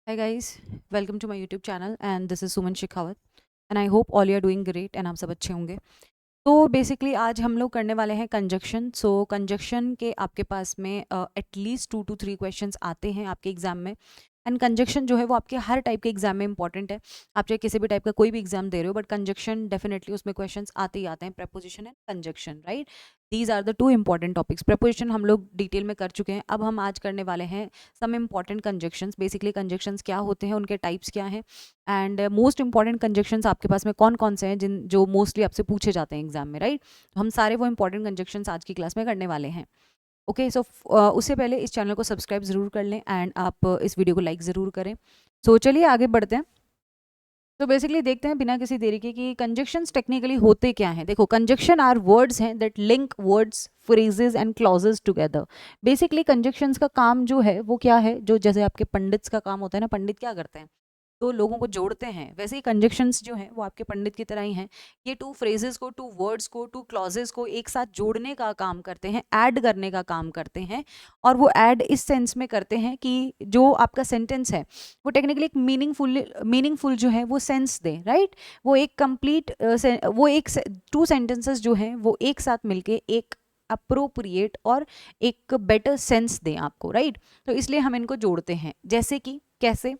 Hi guys, welcome to my YouTube channel and this is Suman Shekhawat and I hope all you are doing great and आप सब अच्छे होंगे। तो basically आज हम लोग करने वाले हैं कंजक्शन। कंजक्शन के आपके पास में एटलीस्ट 2 to 3 क्वेश्चंस आते हैं आपके एग्जाम में। एंड कंजक्शन जो है वो आपके हर टाइप के एग्जाम में इंपॉर्टेंट है। आप चाहे किसी भी टाइप का कोई भी एग्जाम दे रहे हो बट कंजक्शन डेफिनेटली उसमें क्वेश्चंस आते ही आते हैं। Preposition and conjunction, right, these are the two important topics. Preposition हम लोग डिटेल में कर चुके हैं, अब हम आज करने वाले हैं some important conjunctions. Basically conjunctions क्या होते हैं, उनके टाइप्स क्या हैं एंड मोस्ट इंपॉर्टेंट कंजक्शंस आपके पास में कौन कौन से हैं जिन जो मोस्टली आपसे पूछे जाते हैं एग्जाम में, राइट। तो हम सारे वो इंपॉर्टेंट कंजक्शंस आज की क्लास में करने वाले हैं। ओके, सो उससे पहले इस चैनल को सब्सक्राइब ज़रूर कर लें एंड आप इस वीडियो को लाइक ज़रूर करें। सो चलिए आगे बढ़ते हैं। तो बेसिकली देखते हैं बिना किसी देरी के कि कंजक्शंस टेक्निकली होते क्या हैं। देखो, कंजक्शन आर वर्ड्स हैं that link words, phrases and clauses together. Basically conjunctions का काम जो है वो क्या है, जो जैसे आपके पंडित्स का काम होता है ना, पंडित क्या करते हैं, तो लोगों को जोड़ते हैं, वैसे ही कंजक्शंस जो हैं वो आपके पंडित की तरह ही हैं। ये टू फ्रेजेस को, टू वर्ड्स को, टू क्लॉजेस को एक साथ जोड़ने का काम करते हैं, ऐड करने का काम करते हैं। और वो ऐड इस सेंस में करते हैं कि जो आपका सेंटेंस है वो टेक्निकली एक मीनिंगफुल जो है वो सेंस दे, राइट। वो एक कंप्लीट वो एक टू सेंटेंसेस जो हैं वो एक साथ मिलके एक अप्रोप्रिएट और एक बेटर सेंस दें आपको, राइट। तो इसलिए हम इनको जोड़ते हैं। जैसे कि कैसे,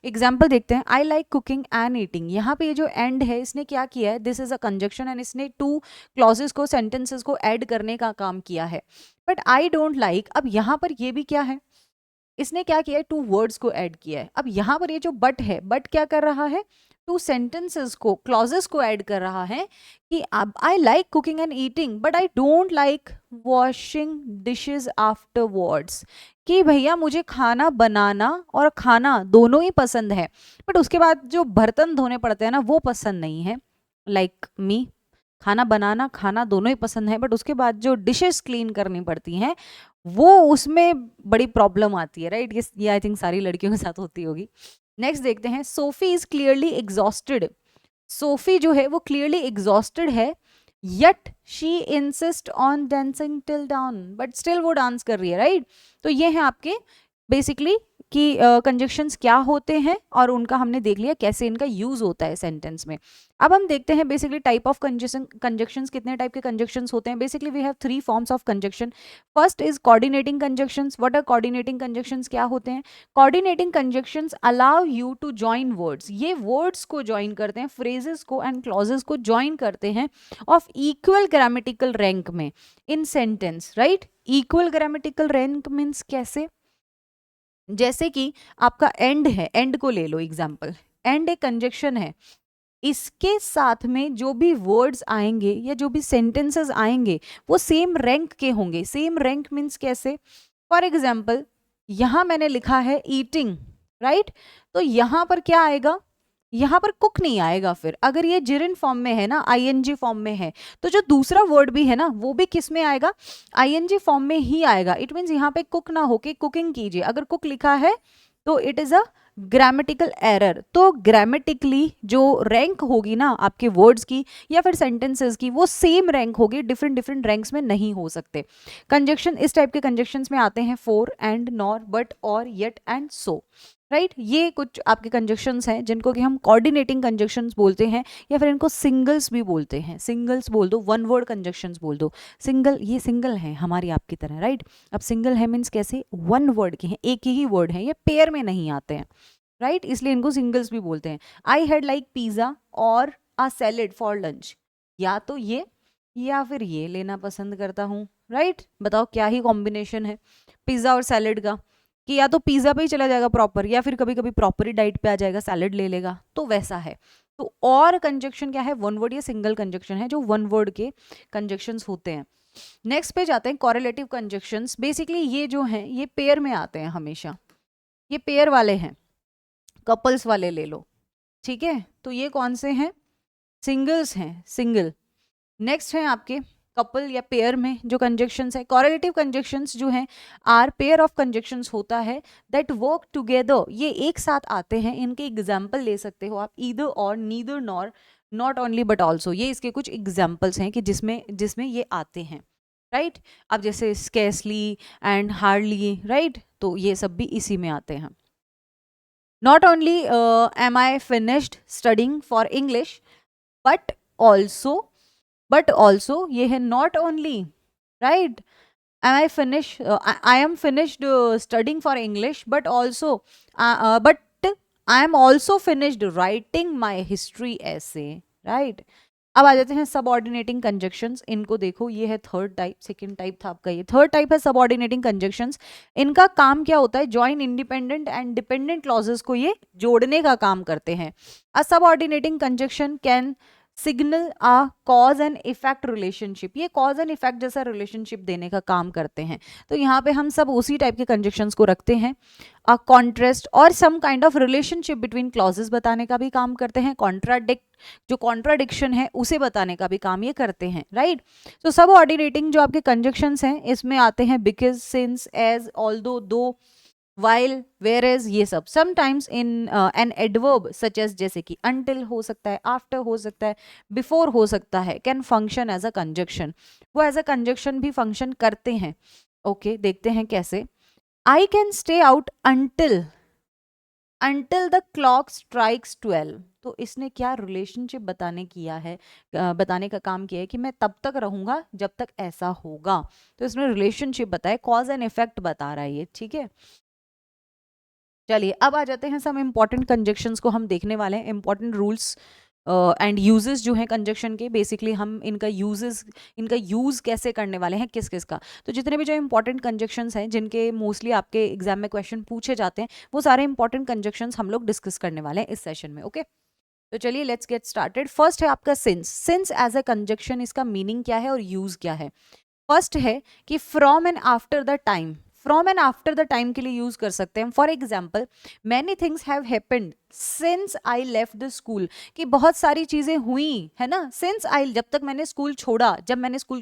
एग्जाम्पल देखते हैं। I like cooking and eating, यहाँ पे ये जो एंड है इसने क्या किया है, this is a conjunction and इसने टू क्लॉजेस को, सेंटेंसेस को ऐड करने का काम किया है। बट आई डोंट लाइक, अब यहाँ पर ये भी क्या है, इसने क्या किया है, टू वर्ड्स को ऐड किया है। अब यहाँ पर ये जो बट है, बट क्या कर रहा है, टू सेंटेंसेस को, क्लॉजेस को ऐड कर रहा है कि अब I like cooking and eating but I don't like washing dishes afterwards. कि भैया मुझे खाना बनाना और खाना दोनों ही पसंद है बट उसके बाद जो बर्तन धोने पड़ते हैं ना वो पसंद नहीं है। लाइक मी, खाना बनाना खाना दोनों ही पसंद है बट उसके बाद जो डिशेस क्लीन करनी पड़ती हैं वो उसमें बड़ी प्रॉब्लम आती है, राइट। ये आई थिंक सारी लड़कियों के साथ होती होगी। नेक्स्ट देखते हैं, Sophie is clearly exhausted. Sophie जो है वो क्लियरली एग्जॉस्टेड है, yet she insist on dancing till down, but still वो डांस कर रही है, राइट। तो ये है आपके बेसिकली कि कंजक्शंस क्या होते हैं और उनका हमने देख लिया कैसे इनका यूज होता है सेंटेंस में। अब हम देखते हैं बेसिकली टाइप ऑफ कंजक्शंस, कितने टाइप के कंजक्शंस होते हैं। Basically we have 3 forms of conjunction. First is coordinating conjunctions. What are coordinating conjunctions, क्या होते हैं। Coordinating conjunctions allow you to join words, ये वर्ड्स को ज्वाइन करते हैं, फ्रेजेस को एंड क्लॉजेस को ज्वाइन करते हैं ऑफ इक्वल ग्रामेटिकल रैंक में in sentence, right. Equal grammatical rank means कैसे, जैसे कि आपका एंड है, एंड को ले लो एग्जाम्पल। एंड एक कंजक्शन है, इसके साथ में जो भी वर्ड्स आएंगे या जो भी सेंटेंसेस आएंगे वो सेम रैंक के होंगे। सेम रैंक मीन्स कैसे, फॉर एग्जाम्पल यहां मैंने लिखा है ईटिंग, राइट। तो यहां पर क्या आएगा, यहां पर कुक नहीं आएगा। फिर अगर ये जिरिन फॉर्म में है ना, आईएनजी फॉर्म में है, तो जो दूसरा वर्ड भी है ना वो भी किस में आएगा, आईएनजी फॉर्म में ही आएगा। इट मीन्स यहाँ पे कुक ना होके कुकिंग कीजिए। अगर कुक लिखा है तो it is a grammatical error. तो ग्रामेटिकली जो रैंक होगी ना आपके वर्ड्स की या फिर सेंटेंसेस की, वो सेम रैंक होगी, डिफरेंट डिफरेंट रैंक्स में नहीं हो सकते। कंजक्शन इस टाइप के कंजक्शंस में आते हैं, फॉर एंड, नॉर, बट, और, येट एंड सो, राइट। ये कुछ आपके कंजक्शंस हैं जिनको कि हम कोऑर्डिनेटिंग कंजक्शंस बोलते हैं या फिर इनको सिंगल्स भी बोलते हैं। सिंगल्स बोल दो, वन वर्ड कंजक्शंस बोल दो। सिंगल, ये सिंगल है हमारी आपकी तरह, राइट। अब सिंगल है मीन्स कैसे, वन वर्ड के हैं, एक ही वर्ड है, ये पेयर में नहीं आते हैं, राइट, इसलिए इनको सिंगल्स भी बोलते हैं। आई हैड लाइक पिज्जा और अ सैलेड फॉर लंच, या तो ये या फिर ये लेना पसंद करता हूँ, राइट। बताओ क्या ही कॉम्बिनेशन है पिज्जा और सैलेड का, कि या तो पिज्जा पे ही चला जाएगा प्रॉपर या फिर कभी कभी प्रॉपर ही डाइट पे आ जाएगा, सैलेड ले लेगा, तो वैसा है। तो और कंजक्शन क्या है, वन वर्ड या सिंगल कंजक्शन है, जो वन वर्ड के कंजक्शंस होते हैं। नेक्स्ट पे जाते हैं, कॉरेलेटिव कंजक्शंस। बेसिकली ये जो हैं ये पेयर में आते हैं हमेशा, ये पेयर वाले हैं, कपल्स वाले ले लो, ठीक है। तो ये कौन से हैं, सिंगल्स हैं, सिंगल। नेक्स्ट है आपके कपल या पेयर में जो कंजक्शंस है, कॉरेलेटिव कंजक्शंस जो हैं आर पेयर ऑफ कंजक्शंस होता है दैट वर्क टुगेदर, ये एक साथ आते हैं। इनके एग्जाम्पल ले सकते हो आप, ईदर और, neither nor, not only but also, ये इसके कुछ एग्जाम्पल्स हैं कि जिसमें जिसमें ये आते हैं, राइट। अब जैसे स्केर्सली एंड हार्डली, राइट, तो ये सब भी इसी में आते हैं। Not only am I finished studying for English but also ये है not only, right, I am finished studying for English, but I am also finished writing my history essay, right? अब आ जाते हैं सबऑर्डिनेटिंग कंजक्शंस. इनको देखो, ये है third type, second type था आपका, ये थर्ड टाइप है सबऑर्डिनेटिंग कंजक्शंस. इनका काम क्या होता है? Join independent and dependent clauses को ये जोड़ने का काम करते हैं. A subordinating conjunction can signal a cause and effect relationship. ये कॉज एंड इफेक्ट जैसा रिलेशनशिप देने का काम करते हैं. तो यहाँ पे हम सब उसी टाइप के कंजक्शंस को रखते हैं. अ कॉन्ट्रास्ट और some kind of relationship between clauses बताने का भी काम करते हैं. जो कॉन्ट्राडिक्शन है उसे बताने का भी काम ये करते हैं, राइट. तो सब ऑर्डिनेटिंग जो आपके कंजक्शंस हैं इसमें आते हैं because, since, as, although, though, while, whereas, ये सब. Sometimes in an adverb such as, जैसे कि until हो सकता है, after हो सकता है, before हो सकता है, can function as a conjunction. वो एज अ कंजक्शन भी फंक्शन करते हैं. ओके, देखते हैं कैसे. I can stay out until the clock strikes 12. तो इसने क्या रिलेशनशिप बताने का काम किया है कि मैं तब तक रहूंगा जब तक ऐसा होगा. तो इसने रिलेशनशिप बताया, कॉज एंड इफेक्ट बता रहा है ये, ठीक है. चलिए अब आ जाते हैं सम इम्पॉर्टेंट कंजक्शंस को हम देखने वाले हैं. इंपॉर्टेंट रूल्स एंड यूजेस जो हैं कंजक्शन के, बेसिकली हम इनका यूज कैसे करने वाले हैं, किस किस का. तो जितने भी जो इंपॉर्टेंट कंजक्शंस हैं जिनके मोस्टली आपके एग्जाम में क्वेश्चन पूछे जाते हैं, वो सारे इंपॉर्टेंट कंजक्शंस हम लोग डिस्कस करने वाले हैं इस सेशन में. ओके, तो चलिए लेट्स गेट स्टार्टेड. फर्स्ट है आपका since. Since as a conjunction, इसका मीनिंग क्या है और यूज क्या है. फर्स्ट है कि from and after the time. From and after the time के लिए यूज कर सकते हैं. For example, many things have happened since I left the school. कि बहुत सारी चीजें हुई है ना, सिंस आई, जब मैंने स्कूल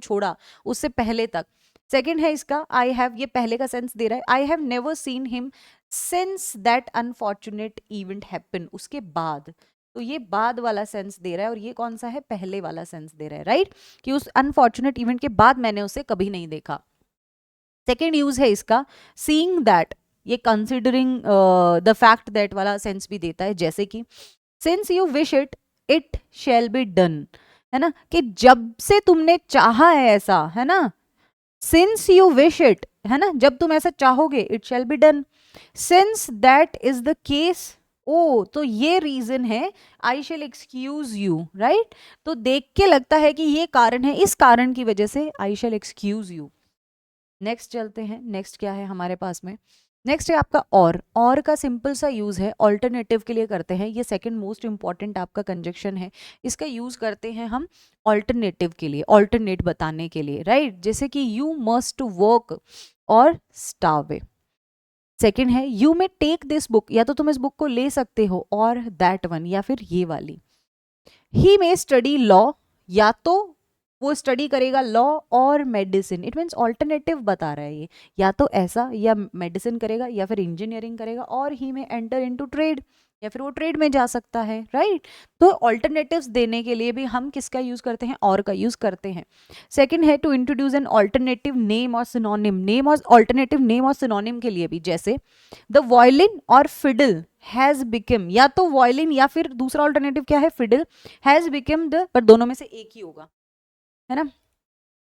छोड़ा उससे पहले तक. सेकेंड है इसका आई हैव, ये पहले का सेंस दे रहा है. I have never seen him since that unfortunate event happen, उसके बाद. तो ये बाद वाला सेंस दे रहा है और ये कौन सा है? पहले वाला सेंस दे रहा है, राइट, कि उस अनफॉर्चुनेट इवेंट के बाद मैंने उसे कभी नहीं देखा. सेकेंड यूज है इसका सीइंग दैट. ये कंसिडरिंग द फैक्ट दैट वाला सेंस भी देता है. जैसे कि since you wish it, it shall be done, है ना, कि जब से तुमने चाहा है ऐसा, है ना. सिंस यू विश इट, है ना, जब तुम ऐसा चाहोगे, it shall be done. Since that is the case, oh तो ये रीजन है, I shall excuse you, right. तो देख के लगता है कि ये कारण है, इस कारण की वजह से आई शैल एक्सक्यूज यू. नेक्स्ट चलते हैं. नेक्स्ट क्या है हमारे पास में? नेक्स्ट है आपका और का सिंपल सा यूज है, ऑल्टरनेटिव के लिए करते हैं. ये सेकंड मोस्ट इंपॉर्टेंट आपका कंजक्शन है. इसका यूज करते हैं हम ऑल्टरनेटिव के लिए, ऑल्टरनेट बताने के लिए, राइट. जैसे कि you must work or starve. Second है you may take this book, या तो तुम इस बुक को ले सकते हो, और दैट वन, या फिर ये वाली. ही मे स्टडी लॉ, या तो वो स्टडी करेगा लॉ और मेडिसिन. इट मीन्स ऑल्टरनेटिव बता रहा है ये, या तो ऐसा, या मेडिसिन करेगा, या फिर इंजीनियरिंग करेगा, और ही में एंटर इनटू ट्रेड, या फिर वो ट्रेड में जा सकता है, राइट. तो ऑल्टरनेटिव्स देने के लिए भी हम किसका यूज करते हैं? और का यूज करते हैं. सेकंड है to introduce an alternative name और सिनोनिम. नेम और ऑल्टरनेटिव नेम और सिनोनिम के लिए भी, जैसे the violin or fiddle has become, या तो वायलिन या फिर दूसरा ऑल्टरनेटिव क्या है? फिडल हैज बिकम द, पर दोनों में से एक ही होगा, है ना,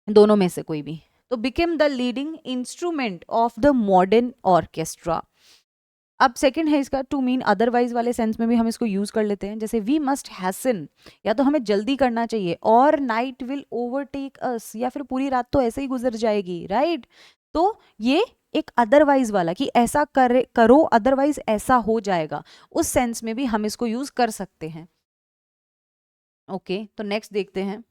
दोनों में से कोई भी. तो became the leading instrument of the modern orchestra. अब सेकंड है इसका टू मीन अदरवाइज वाले सेंस में भी हम इसको यूज कर लेते हैं. जैसे वी मस्ट हैसन, या तो हमें जल्दी करना चाहिए, और नाइट विल ओवरटेक अस, या फिर पूरी रात तो ऐसे ही गुजर जाएगी, राइट. तो ये एक अदरवाइज वाला, कि ऐसा करो अदरवाइज ऐसा हो जाएगा, उस सेंस में भी हम इसको यूज कर सकते हैं. ओके, तो नेक्स्ट देखते हैं.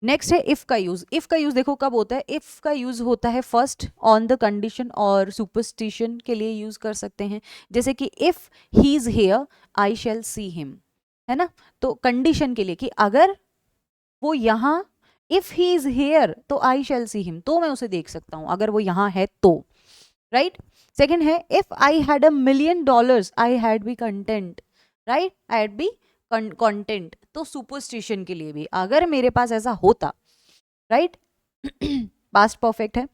नेक्स्ट है इफ का यूज. इफ का यूज देखो कब होता है? इफ का यूज होता है फर्स्ट ऑन द कंडीशन और सुपरस्टिशन के लिए यूज कर सकते हैं. जैसे कि if he is here I shall see him, है ना. तो कंडीशन के लिए कि अगर वो यहाँ, इफ ही इज हेयर तो आई शैल सी हिम, तो मैं उसे देख सकता हूं अगर वो यहाँ है तो, राइट. सेकेंड है if I had $1,000,000 I had B content, right, I had B content. तो सुपरस्टिशन के लिए भी, अगर मेरे पास ऐसा होता, राइट, पास्ट परफेक्ट है.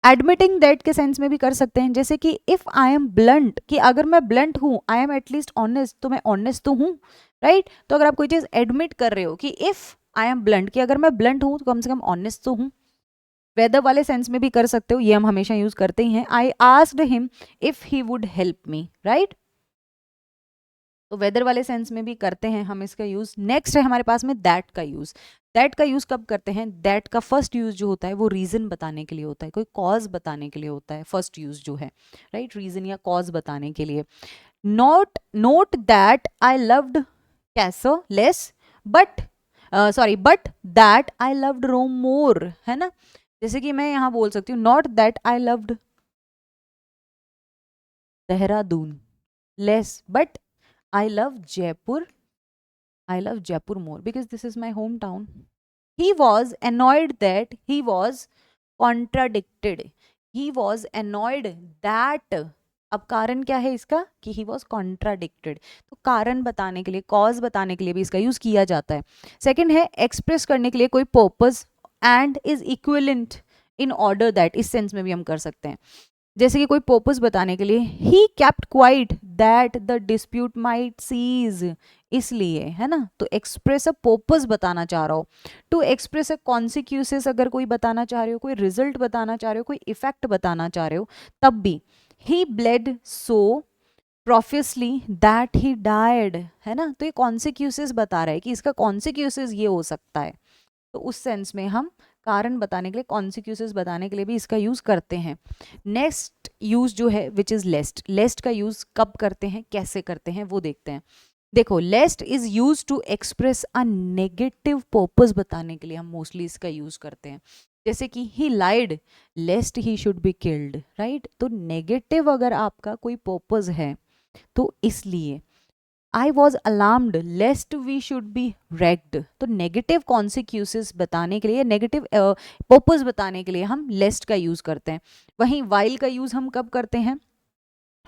एडमिटिंग दैट के सेंस में भी कर सकते हैं, जैसे कि इफ आई एम ब्लंट, कि अगर मैं ब्लंट हूँ, आई एम एटलीस्ट ऑनेस्ट, तो मैं ऑनेस्ट तो हूँ, राइट। तो अगर आप कोई चीज एडमिट कर रहे हो कि इफ आई एम ब्लंट, कि अगर मैं ब्लंट हूँ तो कम से कम ऑनेस्ट तो हूँ। वेदर वाले सेंस में भी कर सकते हो, ये हम हमेशा यूज करते ही हैं। I asked him if he would help me, right. तो वेदर वाले सेंस में भी करते हैं हम इसका यूज। नेक्स्ट है हमारे पास में दैट का यूज। दैट का यूज कब करते हैं? दैट का फर्स्ट यूज जो होता है वो रीजन बताने के लिए होता है, कोई कॉज बताने के लिए होता है फर्स्ट यूज जो है, राइट, रीजन या कॉज बताने के लिए। Not not that I loved Caesar less but but that I loved Rome more, है ना। जैसे कि मैं यहाँ बोल सकती हूँ not that I loved Dehradun less but I love Jaipur. I love Jaipur more because this is my hometown. He was annoyed that he was contradicted. He was annoyed that, अब कारण क्या है इसका कि he was contradicted, तो कारण बताने के लिए, कॉज बताने के लिए भी इसका यूज किया जाता है। सेकंड है एक्सप्रेस करने के लिए कोई purpose and is equivalent in order that, इस सेंस में भी हम कर सकते हैं। जैसे कि कोई पर्पस बताने के लिए he kept quiet that the dispute might cease, इसलिए, है ना। तो एक्सप्रेस अ पर्पस बताना चाह रहा हो, टू एक्सप्रेस अ कॉन्सिक्यूसेस अगर कोई बताना चाह रहे हो, कोई रिजल्ट बताना चाह रहे हो, कोई इफेक्ट बताना चाह रहे हो, तब भी he bled so profusely that he died, है ना। तो ये कॉन्सिक्यूसेस बता रहा है कि इसका कॉन्सिक्यूसेस ये हो सकता है, तो उस सेंस में हम कारण बताने के लिए, कॉन्सिक्यूसेस बताने के लिए भी इसका यूज करते हैं। नेक्स्ट यूज जो है विच इज लेस्ट। लेस्ट का यूज कब करते हैं, कैसे करते हैं, वो देखते हैं। देखो, lest is use to express a negative purpose बताने के लिए हम मोस्टली इसका यूज करते हैं। जैसे कि he lied lest he should be killed, right. तो नेगेटिव अगर आपका कोई पर्पस है तो इसलिए। I was alarmed lest we should be wrecked, तो नेगेटिव कॉन्सिक्यूसेस बताने के लिए, नेगेटिव पर्पस बताने के लिए हम लेस्ट का यूज करते हैं। वहीं वाइल का यूज हम कब करते हैं?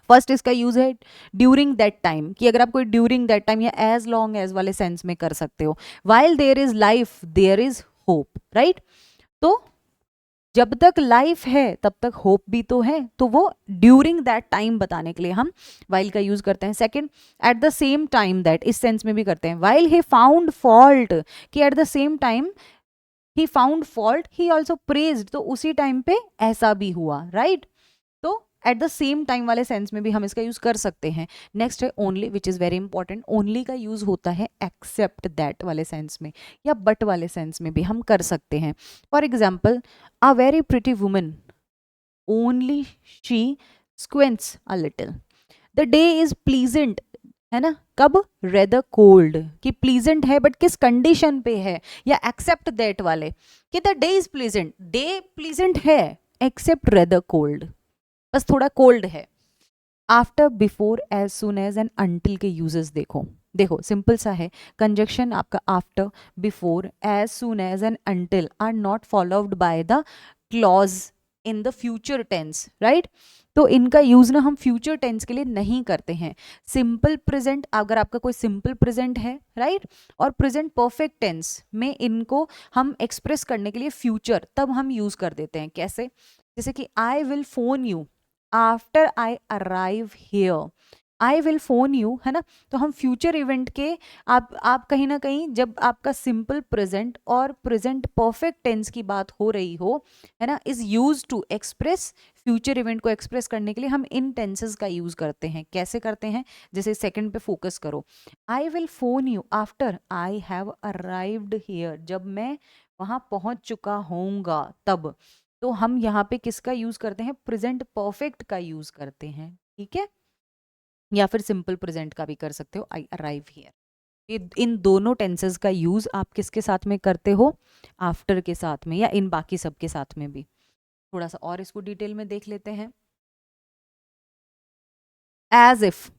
फर्स्ट इसका यूज है ड्यूरिंग दैट टाइम, कि अगर आप कोई ड्यूरिंग दैट टाइम या एज लॉन्ग एज वाले सेंस में कर सकते हो। While there is life there is hope, right. तो जब तक लाइफ है तब तक होप भी तो है, तो वो ड्यूरिंग दैट टाइम बताने के लिए हम वाइल का यूज करते हैं। Second, at the same time that, इस सेंस में भी करते हैं। वाइल ही फाउंड फॉल्ट, कि at the same time he found fault he also praised, तो उसी टाइम पे ऐसा भी हुआ, राइट। तो एट द सेम टाइम वाले सेंस में भी हम इसका यूज कर सकते हैं। नेक्स्ट है only, which is very important. Only का यूज होता है एक्सेप्ट दैट वाले सेंस में या बट वाले सेंस में भी हम कर सकते हैं। For example, a very pretty woman only she squints a little, the day is pleasant, है ना। कब? रेदर कोल्ड, कि प्लीजेंट है बट किस कंडीशन पे है, या एक्सेप्ट दैट वाले कि the day is pleasant, day pleasant है एक्सेप्ट रेदर कोल्ड, बस थोड़ा कोल्ड है। After, before, as soon as and until के यूजेस देखो। देखो सिंपल सा है, कंजक्शन आपका after, before, as soon as and until are not followed by the clause in the future tense, right. तो इनका यूज ना हम फ्यूचर टेंस के लिए नहीं करते हैं। सिंपल प्रेजेंट, अगर आपका कोई सिंपल प्रेजेंट है, राइट, और प्रेजेंट परफेक्ट टेंस में इनको हम एक्सप्रेस करने के लिए फ्यूचर तब हम यूज कर देते हैं। कैसे? जैसे कि I will phone you after I arrive here, I will phone you, है ना। तो हम फ्यूचर इवेंट के, आप कहीं ना कहीं जब आपका सिंपल प्रेजेंट और प्रेजेंट परफेक्ट टेंस की बात हो रही हो, है ना, is use to express future event को एक्सप्रेस करने के लिए हम इन टेंसेस का यूज करते हैं। कैसे करते हैं? जैसे सेकंड पे फोकस करो, I will phone you after I have arrived here, जब मैं वहां पहुंच चुका होऊंगा तब। तो हम यहाँ पे किसका यूज करते हैं? प्रेजेंट परफेक्ट का यूज करते हैं, ठीक है। या फिर सिंपल प्रेजेंट का भी कर सकते हो, आई अराइव हियर। इन दोनों टेंसेस का यूज आप किसके साथ में करते हो? आफ्टर के साथ में, या इन बाकी सब के साथ में भी। थोड़ा सा और इसको डिटेल में देख लेते हैं। एज इफ,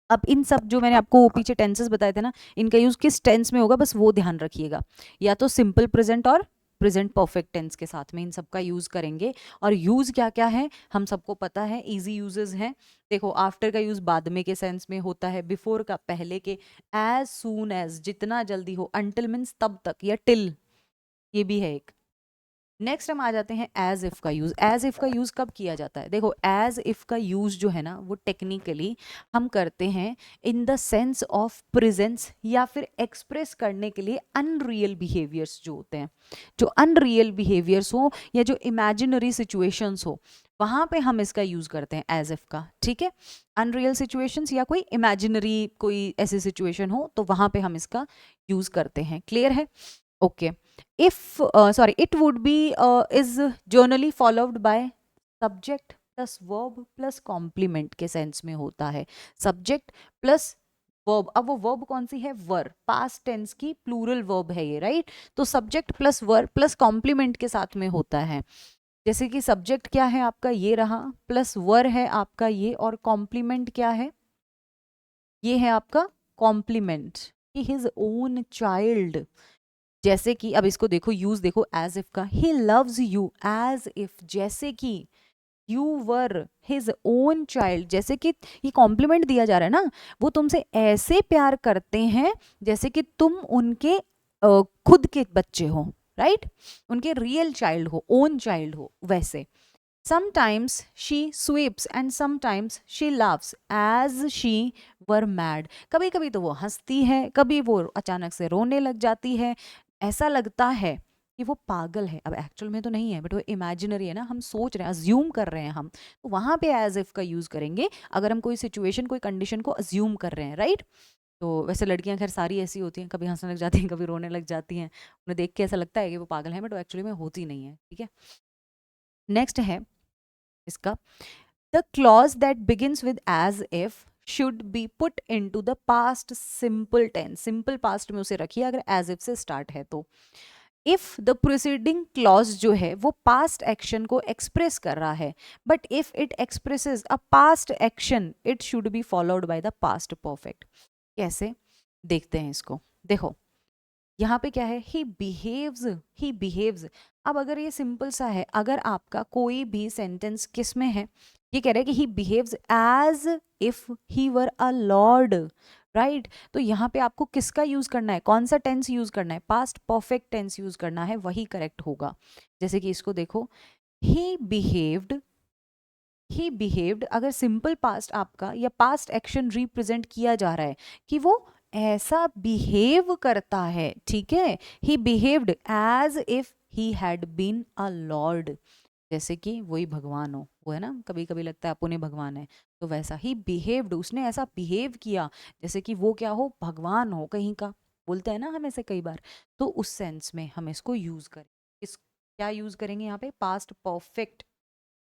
अब इन सब जो मैंने आपको पीछे टेंसेस बताए थे ना, इनका यूज किस टेंस में होगा बस वो ध्यान रखिएगा। या तो सिंपल प्रेजेंट और प्रेजेंट परफेक्ट टेंस के साथ में इन सब का यूज करेंगे। और यूज क्या क्या है हम सबको पता है, इजी यूजेस हैं। देखो, आफ्टर का यूज बाद में के सेंस में होता है, बिफोर का पहले के, एज सून एज जितना जल्दी हो, अंटिल मीन्स तब तक या टिल, ये भी है एक, नेक्स्ट हम आ जाते हैं एज इफ का यूज। एज इफ का यूज कब किया जाता है? देखो, एज इफ का यूज जो है ना वो टेक्निकली हम करते हैं इन द सेंस ऑफ प्रेजेंस, या फिर एक्सप्रेस करने के लिए अनरियल बिहेवियर्स जो होते हैं, जो अनरियल बिहेवियर्स हो या जो इमेजिनरी सिचुएशंस हो, वहां पे हम इसका यूज करते हैं एज इफ का। ठीक है, अनरियल सिचुएशंस या कोई इमेजिनरी कोई ऐसी सिचुएशन हो तो वहां पे हम इसका यूज करते हैं। क्लियर है? Okay. if sorry, it would be is generally followed by subject plus verb plus complement के सेंस में होता है। सब्जेक्ट प्लस वर्ब, अब वो वर्ब कौन सी है? वर, पास्ट टेंस की प्लूरल वर्ब है ये, राइट? तो subject plus were plus complement के साथ में होता है। जैसे कि सब्जेक्ट क्या है आपका? ये रहा, प्लस वर है आपका ये, और कॉम्प्लीमेंट क्या है? ये है आपका कॉम्प्लीमेंट, हिज ओन चाइल्ड। जैसे कि अब इसको देखो, यूज देखो एज इफ का, he loves you as if, जैसे कि you were his own child, जैसे कि ये कॉम्प्लीमेंट दिया जा रहा है ना, वो तुमसे ऐसे प्यार करते हैं जैसे कि तुम उनके खुद के बच्चे हो, राइट? उनके रियल चाइल्ड हो, ओन चाइल्ड हो, वैसे। Sometimes she sweeps and sometimes she laughs as she were mad. कभी कभी तो वो हंसती है, कभी वो अचानक से रोने लग जाती है, ऐसा लगता है कि वो पागल है। अब एक्चुअल में तो नहीं है, बट वो इमेजिनरी है ना, हम सोच रहे हैं, अज्यूम कर रहे हैं हम, तो वहां पे एज इफ का यूज करेंगे अगर हम कोई सिचुएशन, कोई कंडीशन को अज्यूम कर रहे हैं, राइट? तो वैसे लड़कियां खैर सारी ऐसी होती हैं, कभी हंसने लग जाती हैं, कभी रोने लग जाती हैं, उन्हें देख के ऐसा लगता है कि वो पागल है, बट वो एक्चुअली में होती नहीं है। ठीक है, नेक्स्ट है इसका, the clause that begins with as if should be put into the past simple tense। simple past में उसे रखिए अगर as if से start है तो। if the preceding clause जो है वो past action को express कर रहा है, but if it expresses a past action it should be followed by the past perfect। कैसे? देखते हैं इसको। देखो, यहाँ पे क्या है? He behaves, he behaves. अब अगर ये सिंपल सा है, अगर आपका कोई भी सेंटेंस किस में है, ये कह रहा है कि he behaves as if he were a lord, right? तो यहाँ पे आपको किसका यूज करना है? कौन सा टेंस यूज करना है? पास्ट परफेक्ट टेंस यूज करना है, वही करेक्ट होगा। जैसे कि इसको देखो, ही बिहेव्ड, ही बिहेव्ड, अगर सिंपल पास्ट आपका या पास्ट एक्शन रिप्रेजेंट किया जा रहा है कि वो ऐसा बिहेव करता है, ठीक है, he behaved as if he had been a lord, जैसे कि वही भगवान हो, वो है ना, कभी कभी लगता है अपने भगवान है, तो वैसा ही बिहेव्ड, उसने ऐसा बिहेव किया जैसे कि वो क्या हो? भगवान हो कहीं का, बोलते हैं ना हम ऐसे कई बार, तो उस सेंस में हम इसको यूज करें। इस क्या यूज करेंगे यहाँ पे? पास्ट परफेक्ट,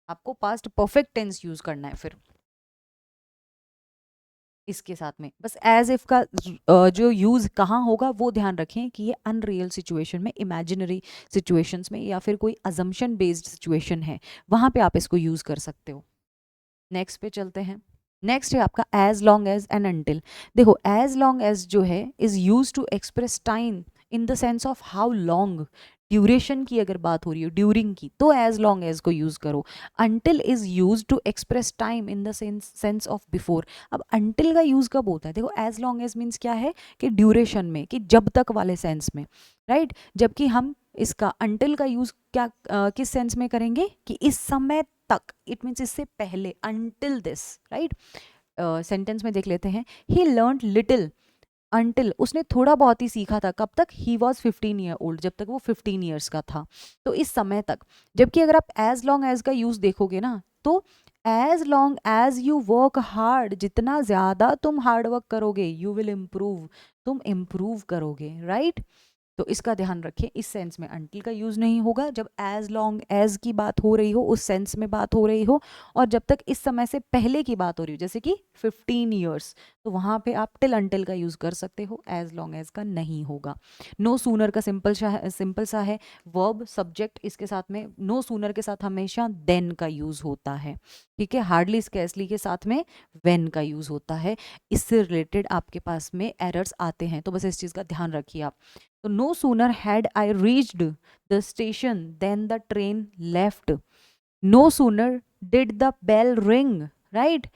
आपको पास्ट परफेक्ट टेंस यूज करना है फिर इसके साथ में। बस एज इफ का जो यूज कहाँ होगा वो ध्यान रखें कि ये अनरियल सिचुएशन में, इमेजिनरी सिचुएशंस में, या फिर कोई अजम्पशन बेस्ड सिचुएशन है, वहां पे आप इसको यूज कर सकते हो। नेक्स्ट पे चलते हैं। नेक्स्ट है आपका as long as and until. देखो, एज लॉन्ग एज जो है is use to express time in the sense of how long, duration की अगर बात हो रही हो, ड्यूरिंग की, तो एज लॉन्ग एज को यूज करो। Until is use to express time in the sense of before. अब अनटिल का यूज कब होता है? देखो, एज लॉन्ग एज मीन्स क्या है कि ड्यूरेशन में, कि जब तक वाले सेंस में, राइट? जबकि हम इसका अनटिल का यूज क्या किस सेंस में करेंगे? कि इस समय तक, इट मीन्स इससे पहले, अनटिल दिस, राइट? सेंटेंस में देख लेते हैं, ही लर्न लिटिल अनटिल, उसने थोड़ा बहुत ही सीखा था, कब तक? ही वॉज 15 ईयर ओल्ड, जब तक वो 15 ईयर्स का था, तो इस समय तक। जबकि अगर आप एज लॉन्ग एज का यूज देखोगे ना, तो as long as you work hard, जितना ज्यादा तुम हार्ड वर्क करोगे, यू विल इम्प्रूव, तुम इम्प्रूव करोगे, राइट? तो इसका ध्यान रखें, इस सेंस में अनटिल का यूज नहीं होगा जब एज लॉन्ग एज की बात हो रही हो, उस सेंस में बात हो रही हो, और जब तक इस समय से पहले की बात हो रही हो, जैसे कि 15 ईयर्स, तो वहां पे आप टिल अनटिल का यूज कर सकते हो, एज लॉन्ग एज का नहीं होगा। नो सूनर का सिंपल सा है, वर्ब सब्जेक्ट, इसके साथ में नो सूनर के साथ हमेशा देन का यूज होता है, ठीक है? हार्डली स्कैर्सली के साथ में वेन का यूज होता है। इससे रिलेटेड आपके पास में एरर्स आते हैं, तो बस इस चीज का ध्यान रखिए आप। So no sooner had I reached the station than the train left. No sooner did the bell ring, right?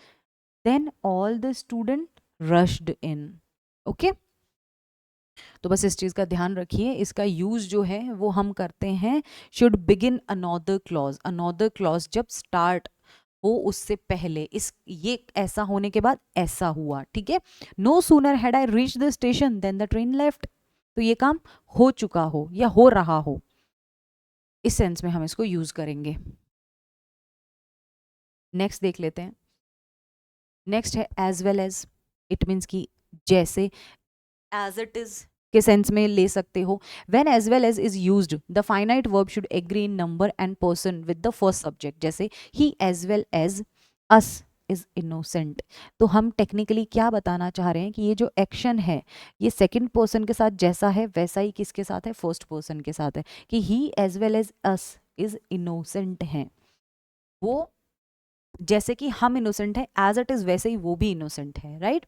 Then all the students rushed in. Okay? तो बस इस चीज़ का ध्यान रखिए। इसका यूज़ जो है वो हम करते हैं should begin another clause. Another clause जब स्टार्ट हो उससे पहले, इस ये ऐसा होने के बाद ऐसा हुआ, ठीक है। No sooner had I reach the station then the train left. तो ये काम हो चुका हो या हो रहा हो, इस सेंस में हम इसको यूज करेंगे। नेक्स्ट देख लेते हैं। नेक्स्ट है as well as. It means कि जैसे, एज इट इज के सेंस में ले सकते हो। When as well as is used the finite verb should agree in number and person with the first subject, जैसे he as well as us is innocent. तो हम टेक्निकली क्या बताना चाह रहे हैं कि ये जो एक्शन है ये सेकंड पर्सन के साथ जैसा है वैसा ही किसके साथ है, फर्स्ट पर्सन के साथ है, कि he as well as us is innocent है। वो जैसे कि हम इनोसेंट है, एज इट इज वैसे ही वो भी इनोसेंट है, राइट।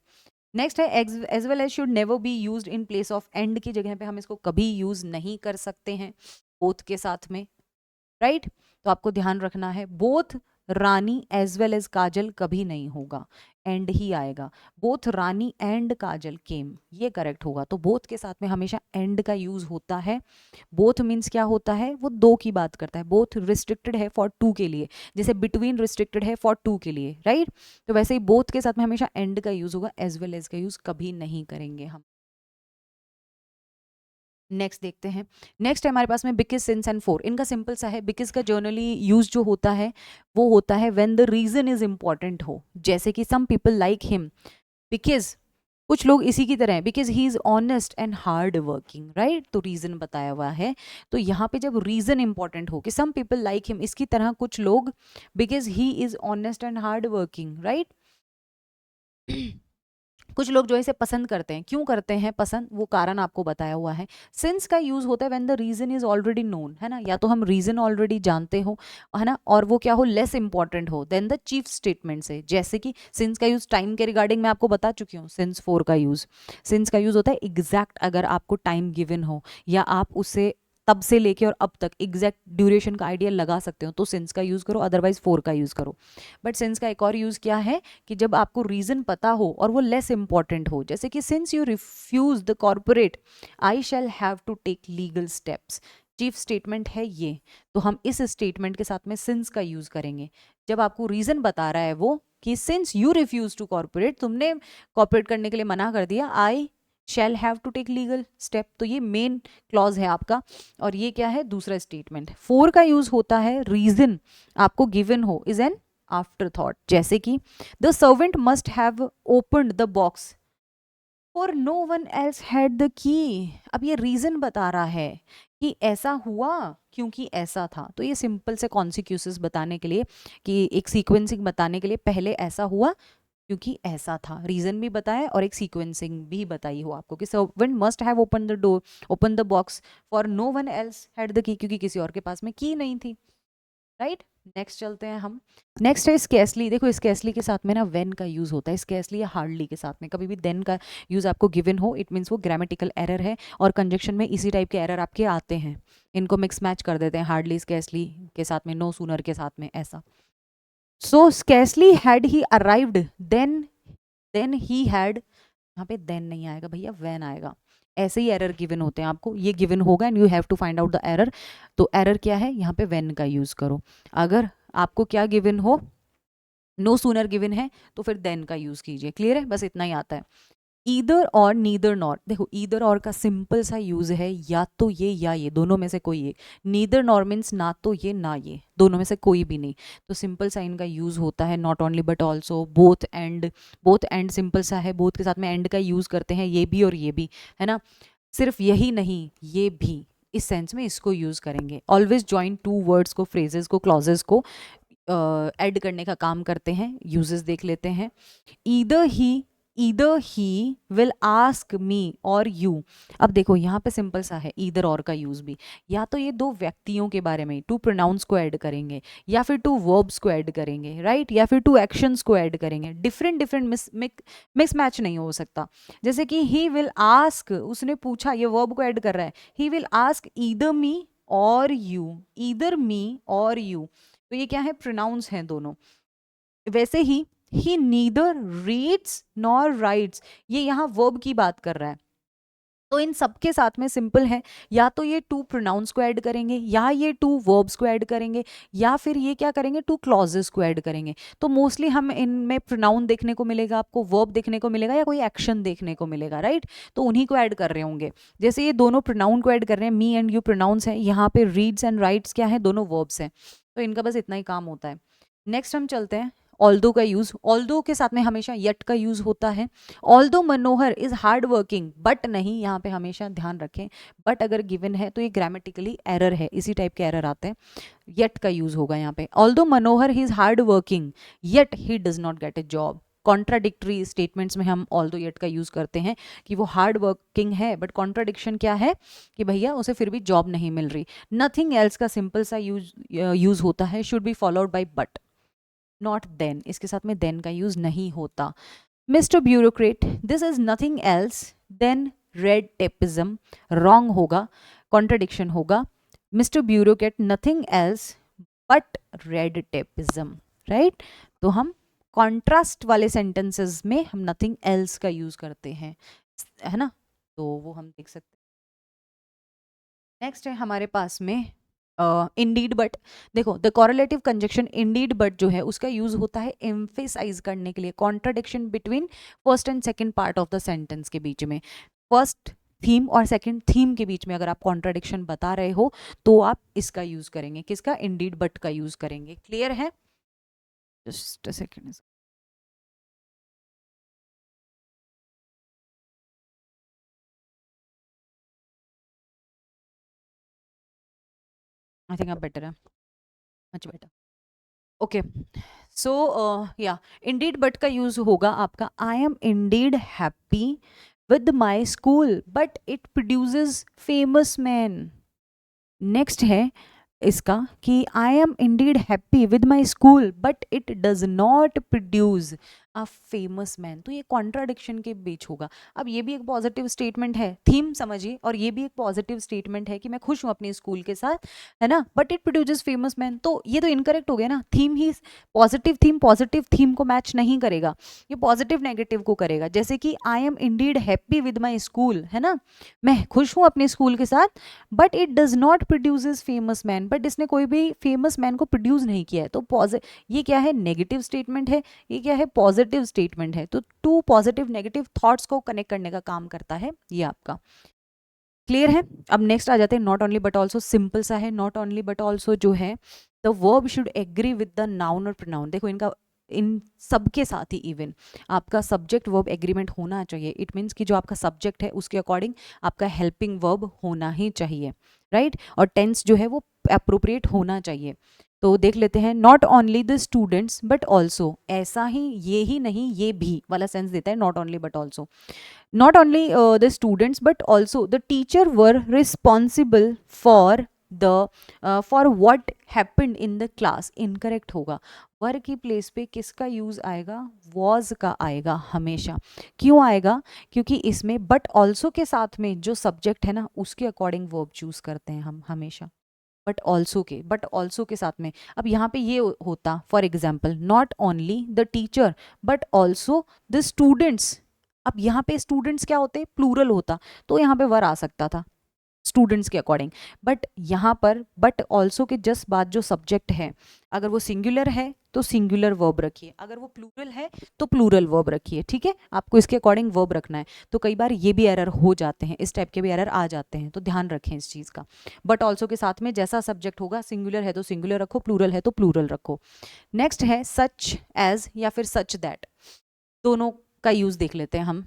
नेक्स्ट है as well as should never be used in place of and की जगह पे हम इसको कभी यूज नहीं कर सकते हैं बोथ के साथ में, राइट। तो आपको ध्यान रखना है, बोथ रानी एज वेल एज काजल कभी नहीं होगा, एंड ही आएगा। बोथ रानी एंड काजल केम, ये करेक्ट होगा। तो बोथ के साथ में हमेशा एंड का यूज होता है। बोथ मीन्स क्या होता है, वो दो की बात करता है। बोथ रिस्ट्रिक्टेड है फॉर टू के लिए, जैसे बिटवीन रिस्ट्रिक्टेड है फॉर टू के लिए, राइट। तो वैसे ही बोथ के साथ में हमेशा एंड का यूज होगा, एज वेल एज का यूज कभी नहीं करेंगे हम। नेक्स्ट देखते हैं। नेक्स्ट है हमारे पास में बिकॉज, सिंस एंड फॉर। इनका सिंपल सा है। बिकॉज का जर्नली यूज जो होता है वो होता है when the reason is important हो, जैसे कि some people like him because, कुछ लोग इसी की तरह हैं, because he is honest and hard working, right. तो रीजन बताया हुआ है। तो यहाँ पे जब रीजन इंपॉर्टेंट हो कि सम पीपल लाइक हिम, इसकी तरह कुछ लोग because he is honest and hard working, right. कुछ लोग जो है इसे पसंद करते हैं, क्यों करते हैं पसंद, वो कारण आपको बताया हुआ है। सिंस का यूज होता है when the reason is already known, है ना, या तो हम रीजन ऑलरेडी जानते हो, है ना, और वो क्या हो, लेस इंपॉर्टेंट हो देन द चीफ स्टेटमेंट से। जैसे कि सिंस का यूज टाइम के रिगार्डिंग मैं आपको बता चुकी हूँ। सिंस फोर का यूज, सिंस का यूज होता है एग्जैक्ट, अगर आपको टाइम गिवन हो या आप उसे तब से लेके और अब तक एग्जैक्ट ड्यूरेशन का आइडिया लगा सकते हो तो सिंस का यूज करो, अदरवाइज फोर का यूज करो। बट सिंस का एक और यूज क्या है कि जब आपको रीजन पता हो और वो लेस इंपॉर्टेंट हो, जैसे कि since you refuse the corporate I shall have to take legal steps. Chief statement है ये, तो हम इस स्टेटमेंट के साथ में सिंस का यूज करेंगे। जब आपको रीजन बता रहा है वो कि since you refuse to cooperate, तुमने कॉर्पोरेट करने के लिए मना कर दिया, I shall have to take legal step, तो ये मेन क्लॉज है आपका। और ये क्या है, दूसरा स्टेटमेंट। फोर का यूज होता है रीजन आपको गिवन हो, इज एन आफ्टर थॉट, जैसे कि the servant must have opened the box और no one else had the key. अब ये रीजन बता रहा है कि ऐसा हुआ क्योंकि ऐसा था। तो ये सिंपल से कॉन्सिक्यूसेस बताने के लिए, कि एक सीक्वेंसिंग बताने के लिए, पहले ऐसा हुआ क्योंकि ऐसा था, रीजन भी बताया और एक सीक्वेंसिंग भी बताई हो आपको कि servant must have open the door, open the box for no one else had the key, क्योंकि किसी और के पास में की नहीं थी, राइट। नेक्स्ट चलते हैं हम। नेक्स्ट है स्केसली। देखो स्केसली के साथ में ना वेन का यूज होता है, स्केसली या हार्डली के साथ में। कभी भी देन का यूज आपको गिवन हो, इट मीन्स वो ग्रामेटिकल एरर है, और कंजक्शन में इसी टाइप के एरर आपके आते हैं, इनको मिक्स मैच कर देते हैं, हार्डली स्केसली के साथ में, नो सूनर के साथ में, ऐसा। So scarcely had he arrived then he had, यहाँ पे देन नहीं आएगा भैया, वैन आएगा। ऐसे ही एरर गिवन होते हैं आपको, ये गिवन होगा and you have to find out the error. तो एरर क्या है, यहाँ पे वेन का यूज करो। अगर आपको क्या गिवन हो, नो सूनर गिवन है, तो फिर देन का यूज कीजिए। क्लियर है, बस इतना ही आता है। ईदर और नीदर नॉर, देखो ईदर और का सिंपल सा यूज है, या तो ये या ये, दोनों में से कोई एक। नीदर नॉर मीन्स ना तो ये ना ये, दोनों में से कोई भी नहीं। तो सिंपल सा इनका यूज होता है, not only but also, both and. Both and simple सा है, बोथ के साथ में एंड का यूज करते हैं, ये भी और ये भी, है ना। सिर्फ यही नहीं, ये भी, इस सेंस में इसको यूज करेंगे। ऑलवेज ज्वाइन टू वर्ड्स को, फ्रेजेस को, क्लॉजेस को ऐड करने का काम करते हैं। यूजेस देख लेते हैं। Either he will ask me और यू। अब देखो यहाँ पे सिंपल सा है ईदर और का यूज भी, या तो ये दो व्यक्तियों के बारे में, टू प्रोनाउंस को ऐड करेंगे, या फिर टू वर्ब्स को ऐड करेंगे, राइट, या फिर टू एक्शंस को ऐड करेंगे। डिफरेंट डिफरेंट मिक्स मैच नहीं हो सकता। जैसे कि ही विल आस्क, उसने पूछा, ये वर्ब को ऐड कर रहा है, ही विल आस्क ईदर मी और यू, ईदर मी और यू, तो ये क्या है, प्रोनाउंस हैं दोनों। वैसे ही नीदर रीड्स नॉर राइट्स, ये यहाँ वर्ब की बात कर रहा है, तो इन सबके साथ में सिंपल है, या तो ये टू प्रोनाउंस को ऐड करेंगे, या ये टू वर्ब्स को ऐड करेंगे, या फिर ये क्या करेंगे, टू क्लॉजेस को ऐड करेंगे। तो मोस्टली हम इनमें प्रोनाउन देखने को मिलेगा, आपको वर्ब देखने को मिलेगा, या कोई एक्शन देखने को मिलेगा, राइट। तो उन्हीं को ऐड कर रहे होंगे। जैसे ये दोनों प्रोनाउन को ऐड कर रहे हैं, मी एंड यू प्रोनाउंस है, यहाँ पे रीड्स एंड राइट्स क्या है, दोनों वर्ब्स हैं। तो इनका बस इतना ही काम होता है। नेक्स्ट हम चलते हैं ऑल्दो का यूज। ऑल्दो के साथ में हमेशा यट का यूज होता है। Although Manohar is hard working, but नहीं, यहाँ पे हमेशा ध्यान रखें, बट अगर गिवन है तो ये ग्रामेटिकली एरर है, इसी टाइप के एरर आते हैं। यट का यूज होगा यहाँ पे। Although Manohar he is hard working yet he does not gate A job. Contradictory statements में हम ऑल्दो येट का यूज करते हैं कि वो हार्ड वर्किंग है, बट कॉन्ट्राडिक्शन क्या है कि भैया उसे फिर भी जॉब नहीं मिल रही। नथिंग एल्स का सिंपल सा यूज होता है, should be followed by but, not then. इसके साथ में देन का यूज नहीं होता। Mister bureaucrat, this is nothing else then red tapism, wrong होगा, कॉन्ट्रडिक्शन होगा। Mister bureaucrat nothing else but red tapism, right. तो हम कॉन्ट्रास्ट वाले सेंटेंसेस में हम नथिंग एल्स का यूज करते हैं, है ना। तो वो हम देख सकते हैं। नेक्स्ट है हमारे पास में इंडीड बट। देखो द कॉरेलेटिव कंजक्शन इंडीड बट जो है उसका यूज होता है एम्फेसाइज करने के लिए, contradiction between first and second part of the sentence के बीच में, फर्स्ट थीम और सेकंड थीम के बीच में अगर आप कॉन्ट्राडिक्शन बता रहे हो तो आप इसका यूज करेंगे, किसका, इंडीड बट का यूज करेंगे। क्लियर है? Just a second. I think अब बेटर है, मच बेटर। ओके, सो या इंडीड बट का यूज होगा आपका, I am Indeed happy with my school but it produces famous man. Next है इसका कि I am Indeed happy with my school but it does not produce a famous man. तो ये contradiction के बीच होगा। अब ये भी एक पॉजिटिव स्टेटमेंट है, थीम समझिए, और ये भी एक पॉजिटिव स्टेटमेंट है कि मैं खुश हूँ अपने स्कूल के साथ, है ना, but it produces famous man. तो ये तो इनकरेक्ट हो गया ना, थीम ही पॉजिटिव थीम को मैच नहीं करेगा, ये पॉजिटिव नेगेटिव को करेगा। जैसे कि I am Indeed happy with my school, है ना, मैं खुश हूँ अपने स्कूल के साथ, but it does not produces famous man, but इसने कोई भी फेमस मैन को प्रोड्यूस नहीं किया है। तो ये क्या है, नेगेटिव स्टेटमेंट है, ये क्या है, पॉजिटिव स्टेटमेंट है। तो टू पॉजिटिव नेगेटिव थॉट्स को कनेक्ट करने का काम करता है ये आपका। क्लियर है? अब नेक्स्ट आ जाते हैं not only but also. Simple सा है, नॉट ओनली बट ऑल्सो जो है, the verb should agree with the noun और प्रोनाउन। देखो इनका इन सबके साथ ही इवन आपका सब्जेक्ट वर्ब एग्रीमेंट होना चाहिए। इट मीन्स कि जो आपका सब्जेक्ट है उसके अकॉर्डिंग आपका हेल्पिंग वर्ब होना ही चाहिए, राइट। और टेंस जो है वो अप्रोप्रिएट होना चाहिए। तो देख लेते हैं, not only the students but also, ऐसा ही, ये ही नहीं, ये भी वाला सेंस देता है not only but also. not only the students but also the teacher were responsible for the for what happened in the class। incorrect होगा, वर की प्लेस पे किसका यूज आएगा, was का आएगा हमेशा। क्यों आएगा, क्योंकि इसमें बट ऑल्सो के साथ में जो सब्जेक्ट है ना उसके अकॉर्डिंग वर्ब चूज करते हैं हम हमेशा, बट ऑल्सो के साथ में। अब यहाँ पे ये होता, for example, not only the teacher but also the students. अब यहाँ पे स्टूडेंट्स क्या होते, प्लूरल होता, तो यहाँ पे वर आ सकता था स्टूडेंट्स के अकॉर्डिंग। बट यहाँ पर बट ऑल्सो के जस्ट बाद जो सब्जेक्ट है, अगर वो सिंगुलर है तो सिंगुलर वर्ब रखिए, अगर वो प्लूरल है तो प्लूरल वर्ब रखिए, ठीक है। आपको इसके अकॉर्डिंग वर्ब रखना है। तो कई बार ये भी एरर हो जाते हैं, इस टाइप के भी एरर आ जाते हैं, तो ध्यान रखें इस चीज़ का। बट ऑल्सो के साथ में जैसा सब्जेक्ट होगा, सिंगुलर है तो सिंगुलर रखो, प्लूरल है तो प्लूरल रखो। नेक्स्ट है सच एज या फिर सच दैट, दोनों का यूज देख लेते हैं हम।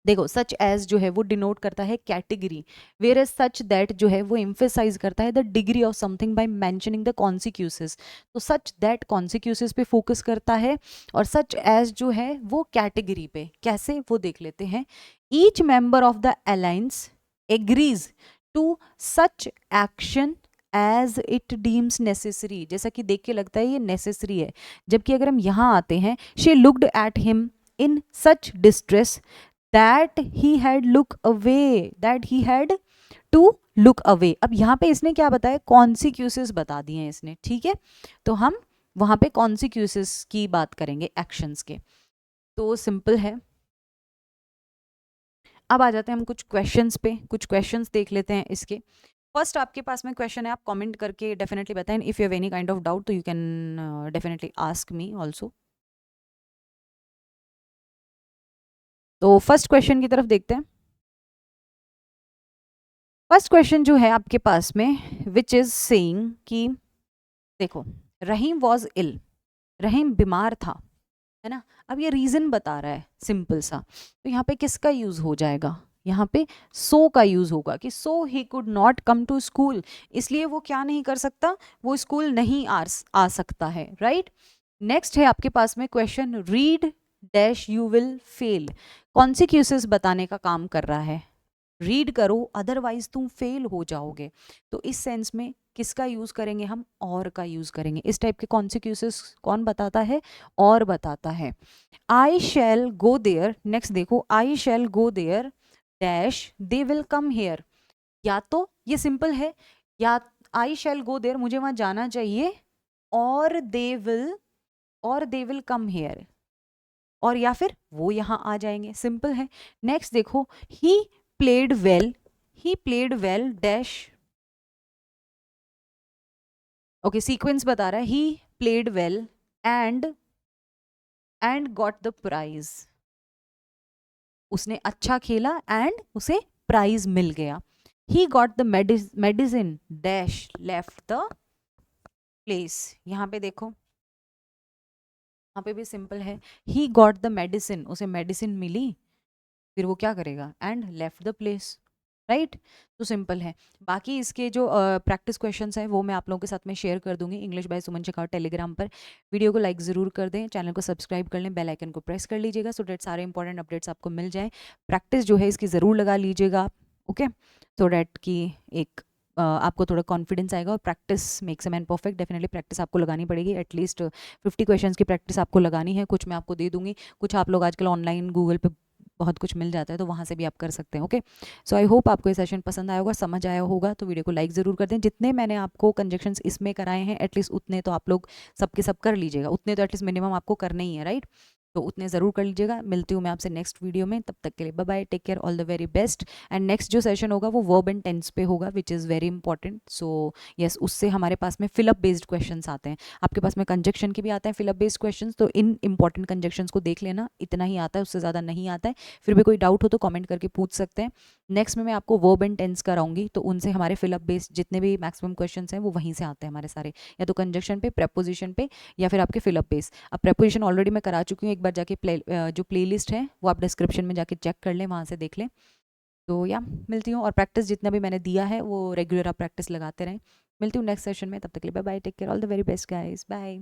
देखो सच एज जो है वो डिनोट करता है category, whereas such that जो है वो एम्फेसाइज करता है the degree of something by mentioning the consequences. तो सच दैट कॉन्सिक्यूसेस पे फोकस करता है, और सच एज जो है वो कैटेगरी पे। कैसे, वो देख लेते हैं। Each member of the alliance agrees to such action as it deems necessary. जैसा कि देख के लगता है ये नेसेसरी है, जबकि अगर हम यहाँ आते हैं, she looked at him in such distress that he had to look away। अब यहाँ पे इसने क्या बताया, कॉन्सिक्यूसेस बता दिए हैं इसने, ठीक है। तो हम वहां पे कॉन्सिक्यूसेस की बात करेंगे एक्शंस के। तो सिंपल है, अब आ जाते हैं हम कुछ क्वेश्चंस पे, कुछ क्वेश्चंस देख लेते हैं इसके। फर्स्ट आपके पास में क्वेश्चन है, आप कमेंट करके डेफिनेटली बताएं। If you have any kind of doubt तो you can definitely ask me also. तो फर्स्ट क्वेश्चन की तरफ देखते हैं। फर्स्ट क्वेश्चन जो है आपके पास में, विच इज सेइंग कि देखो, रहीम वॉज इल, रहीम बीमार था, है ना। अब ये रीजन बता रहा है सिंपल सा, तो यहाँ पे किसका यूज हो जाएगा, यहाँ पे सो का यूज होगा कि so he could not come to school, इसलिए वो क्या नहीं कर सकता, वो स्कूल नहीं आ सकता है, राइट। नेक्स्ट है आपके पास में question, read dash you will fail, consequences बताने का काम कर रहा है, रीड करो अदरवाइज तुम फेल हो जाओगे। तो इस सेंस में किसका यूज करेंगे हम, और का यूज करेंगे। इस टाइप के कॉन्सिक्यूसेस कौन बताता है, और बताता है। I shall go there, next देखो, I shall go there dash they will come here, या तो ये सिंपल है, या आई शैल गो देयर मुझे वहां जाना चाहिए, और दे विल कम हेयर, और या फिर वो यहाँ आ जाएंगे, सिंपल है। नेक्स्ट देखो, he played well, he played well dash, okay sequence बता रहा है, he played well and got the prize, उसने अच्छा खेला एंड उसे प्राइज मिल गया। He got the medicine dash left the place, यहाँ पे देखो, यहाँ पे भी सिंपल है, ही गॉट द मेडिसिन, उसे मेडिसिन मिली, फिर वो क्या करेगा, and left the place, right. तो सिंपल है। बाकी इसके जो प्रैक्टिस क्वेश्चंस हैं वो मैं आप लोगों के साथ में शेयर कर दूंगी, English by Suman Shekhawat Telegram पर। वीडियो को लाइक ज़रूर कर दें, चैनल को सब्सक्राइब कर लें, बेल आइकन को प्रेस कर लीजिएगा, सो डैट सारे इंपॉर्टेंट अपडेट्स आपको मिल जाएं। प्रैक्टिस जो है इसकी ज़रूर लगा लीजिएगा आप, ओके, सो डैट कि एक आपको थोड़ा कॉन्फिडेंस आएगा। और practice makes a man perfect, definitely practice आपको लगानी पड़ेगी, एटलीस्ट 50 क्वेश्चंस की प्रैक्टिस आपको लगानी है। कुछ मैं आपको दे दूंगी, कुछ आप लोग आजकल ऑनलाइन गूगल पे बहुत कुछ मिल जाता है, तो वहाँ से भी आप कर सकते हैं, ओके। सो आई होप आपको ये सेशन पसंद आया होगा, समझ आया होगा। तो वीडियो को लाइक ज़रूर कर दें। जितने मैंने आपको कंजक्शंस इसमें कराए हैं एटलीस्ट उतने तो आप लोग सबके सब कर लीजिएगा, उतने तो एटलीस्ट मिनिमम आपको करने ही है, राइट। तो उतने ज़रूर कर लीजिएगा। मिलती हूँ मैं आपसे नेक्स्ट वीडियो में, तब तक के लिए bye bye, take care, all the very best. And next जो सेशन होगा वो वर्ब एंड टेंस पे होगा, which is very important. So yes, उससे हमारे पास में फिलअप बेस्ड क्वेश्चन आते हैं, आपके पास में कंजक्शन के भी आते हैं फिलअप बेस्ड क्वेश्चन, तो इन इंपॉर्टेंट कंजक्शंस को देख लेना, इतना ही आता है, उससे ज़्यादा नहीं आता है। फिर भी कोई डाउट हो तो कमेंट करके पूछ सकते हैं। नेक्स्ट में मैं आपको वर्ब एंड टेंस कराऊंगी, तो उनसे हमारे फिलअप बेस्ड जितने भी मैक्सिमम क्वेश्चंस हैं वो वहीं से आते हैं हमारे सारे, या तो कंजक्शन पे, प्रेपोजिशन पे, या फिर आपके फिलअप बेस। अब प्रेपोजिशन ऑलरेडी मैं करा चुकी हूँ, एक बार जाके जो प्लेलिस्ट है वो आप डिस्क्रिप्शन में जाके चेक कर लें, वहाँ से देख लें। तो या मिलती हूँ, और प्रैक्टिस जितना भी मैंने दिया है वो रेगुलर आप प्रैक्टिस लगाते रहें। मिलती हूँ नेक्स्ट सेशन में, तब तक के लिए bye bye, take care, all the very best guys, bye.